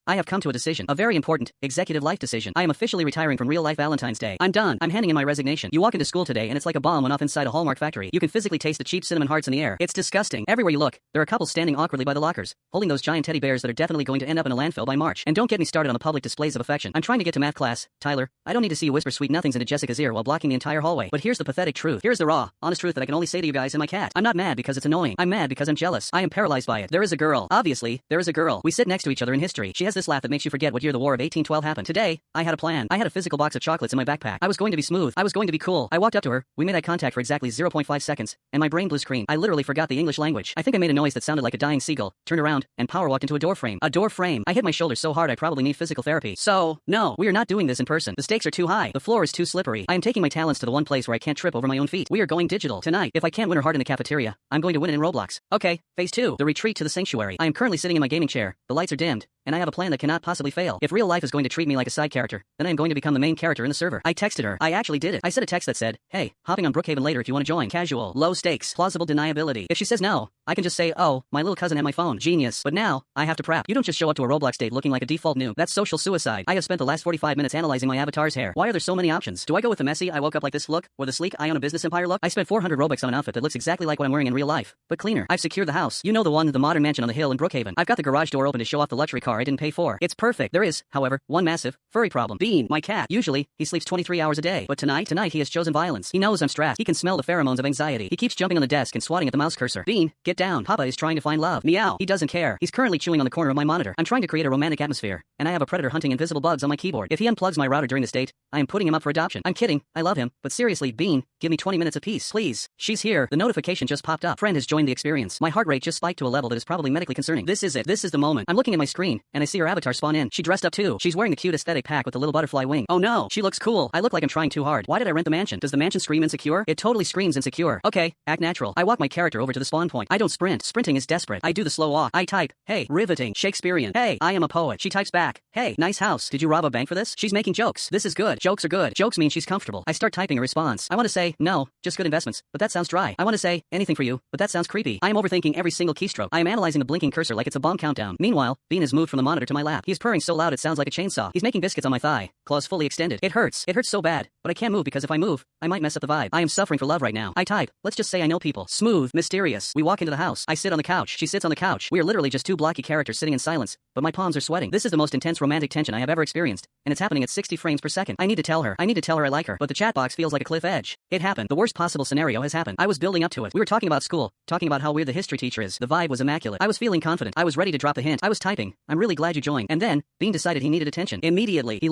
I have come to a decision. A very important, executive life decision. I am officially retiring from real-life Valentine's Day. I'm done. I'm handing in my resignation. You walk into school today and it's like a bomb went off inside a Hallmark factory. You can physically taste the cheap cinnamon hearts in the air. It's disgusting. Everywhere you look, there are couples standing awkwardly by the lockers, holding those giant teddy bears that are definitely going to end up in a landfill by March. And don't get me started on the public displays of affection. I'm trying to get to math class. Tyler, I don't need to see you whisper sweet nothings into Jessica's ear while blocking the entire hallway. But here's the pathetic truth. Here's the raw, honest truth that I can only say to you guys and my cat. I'm not mad because it's annoying. I'm mad because I'm jealous. I am paralyzed by it. There is a girl. Obviously, there is a girl. We sit next to each other in history. She has this laugh that makes you forget what year the War of 1812 happened. Today, I had a plan. I had a physical box of chocolates in my backpack. I was going to be smooth. I was going to be cool. I walked up to her. We made eye contact for exactly 0.5 seconds, and my brain blew screen. I literally forgot the English language. I think I made a noise that sounded like a dying seagull, turned around, and power walked into a door frame. A door frame. I hit my shoulder so hard I probably need physical therapy. So, no, we are not doing this in person. The stakes are too high. The floor is too slippery. I am taking my talents to the one place where I can't trip over my own feet. We are going digital. Tonight, if I can't win her heart in the cafeteria, I'm going to win it in Roblox. Okay, phase 2. The retreat to the sanctuary. I am currently sitting in my gaming chair. The lights are dimmed, and I have a plan that cannot possibly fail. If real life is going to treat me like a side character, then I am going to become the main character in the server. I texted her. I actually did it. I sent a text that said, hey, hopping on Brookhaven later if you want to join. Casual, low stakes, plausible deniability. If she says no, I can just say, oh, my little cousin had my phone. Genius. But now, I have to prep. You don't just show up to a Roblox date looking like a default noob. That's social suicide. I have spent the last 45 minutes analyzing my avatar's hair. Why are there so many options? Do I go with the messy, I woke up like this look, or the sleek, I own a business empire look? I spent 400 Robux on an outfit that looks exactly like what I'm wearing in real life, but cleaner. I've secured the house. You know the one, the modern mansion on the hill in Brookhaven. I've got the garage door open to show off the luxury car I didn't pay for. It's perfect. There is, however, one massive, furry problem. Bean, my cat. Usually, he sleeps 23 hours a day, but tonight he has chosen violence. He knows I'm stressed. He can smell the pheromones of anxiety. He keeps jumping on the desk and swatting at the mouse cursor. Bean, get down. Papa is trying to find love. Meow. He doesn't care. He's currently chewing on the corner of my monitor. I'm trying to create a romantic atmosphere, and I have a predator hunting invisible bugs on my keyboard. If he unplugs my router during this date, I am putting him up for adoption. I'm kidding. I love him, but seriously, Bean, give me 20 minutes apiece, please. She's here. The notification just popped up. Friend has joined the experience. My heart rate just spiked to a level that is probably medically concerning. This is it. This is the moment. I'm looking at my screen, and I see her avatar spawn in. She dressed up too. She's wearing the cute aesthetic pack with the little butterfly wing. Oh no, she looks cool. I look like I'm trying too hard. Why did I rent the mansion? Does the mansion scream insecure? It totally screams insecure. Okay, act natural. I walk my character over to the spawn point. I don't sprint. Sprinting is desperate. I do the slow walk. I type, hey, riveting, Shakespearean. Hey, I am a poet. She types back, hey, nice house. Did you rob a bank for this? She's making jokes. This is good. Jokes are good. Jokes mean she's comfortable. I start typing a response. I want to say, no, just good investments, but that sounds dry. I want to say, anything for you, but that sounds creepy. I am overthinking every single keystroke. I am analyzing the blinking cursor like it's a bomb countdown. Meanwhile, Bean has moved from the monitor to my lap. He's purring so loud it sounds like a chainsaw. He's making biscuits on my thigh, claws fully extended. It hurts. It hurts so bad, but I can't move because if I move, I might mess up the vibe. I am suffering for love right now. I type, let's just say I know people. Smooth, mysterious. We walk into the house. I sit on the couch. She sits on the couch. We are literally just two blocky characters sitting in silence, but my palms are sweating. This is the most intense romantic tension I have ever experienced, and it's happening at 60 frames per second. I need to tell her. I like her, but the chat box feels like a cliff edge. It happened. The worst possible scenario has happened. I was building up to it. We were talking about school, talking about how weird the history teacher is. The vibe was immaculate. I was feeling confident. I was ready to drop the hint. I was typing, I'm really glad you joined. And then, Bean decided he needed attention. Immediately, he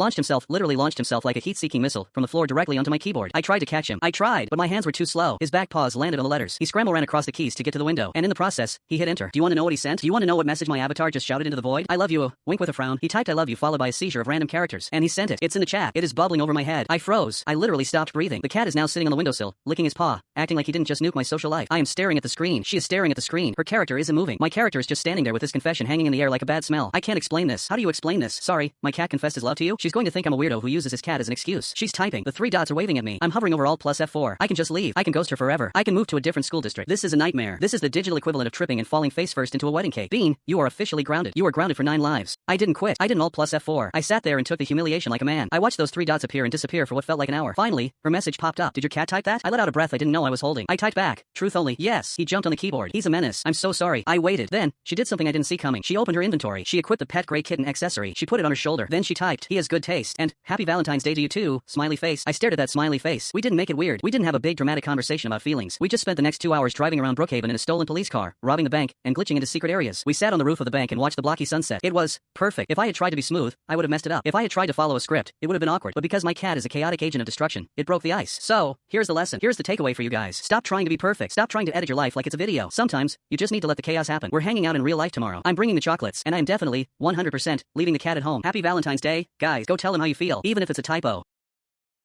literally launched himself like a heat-seeking missile from the floor directly onto my keyboard. I tried to catch him. I tried, but my hands were too slow. His back paws landed on the letters. He ran across the keys to get to the window, and in the process, he hit enter. Do you want to know what he sent? Do you want to know what message my avatar just shouted into the void? I love you. Wink with a frown. He typed I love you followed by a seizure of random characters, and he sent it. It's in the chat. It is bubbling over my head. I froze. I literally stopped breathing. The cat is now sitting on the windowsill, licking his paw, acting like he didn't just nuke my social life. I am staring at the screen. She is staring at the screen. Her character isn't moving. My character is just standing there with this confession hanging in the air like a bad smell. I can't explain this. How do you explain this? Sorry, my cat confessed his love to you? She's going to think I'm a weirdo who uses his cat as an excuse. She's typing. The 3 dots are waving at me. I'm hovering over Alt plus F4. I can just leave. I can ghost her forever. I can move to a different school district. This is a nightmare. This is the digital equivalent of tripping and falling face first into a wedding cake. Bean, you are officially grounded. You are grounded for 9 lives. I didn't quit. I didn't Alt plus F4. I sat there and took the humiliation like a man. I watched those 3 dots appear and disappear for what felt like an hour. Finally, her message popped up. Did your cat type that? I let out a breath I didn't know I was holding. I typed back. Truth only. Yes. He jumped on the keyboard. He's a menace. I'm so sorry. I waited. Then, she did something I didn't see coming. She opened her inventory. She equipped the pet gray kitten accessory. She put it on her shoulder. Then she typed, he has good taste. And, happy Valentine's Day to you too, smiley face. I stared at that smiley face. We didn't make it weird. We didn't have a big dramatic conversation about feelings. We just spent the next 2 hours driving around Brookhaven in a stolen police car, robbing the bank, and glitching into secret areas. We sat on the roof of the bank and watched the blocky sunset. It was perfect. If I had tried to be smooth, I would have messed it up. If I had tried to follow a script, it would have been awkward. But because my cat is a chaotic agent of destruction, it broke the ice. So, here's the lesson. Here's the takeaway for you guys. Stop trying to be perfect. Stop trying to edit your life like it's a video. Sometimes, you just need to let the chaos happen. We're hanging out in real life tomorrow. I'm bringing the chocolates, and I am definitely, 100%, leaving the cat at home. Happy Valentine's Day. Guys, go tell him how you feel, even if it's a typo.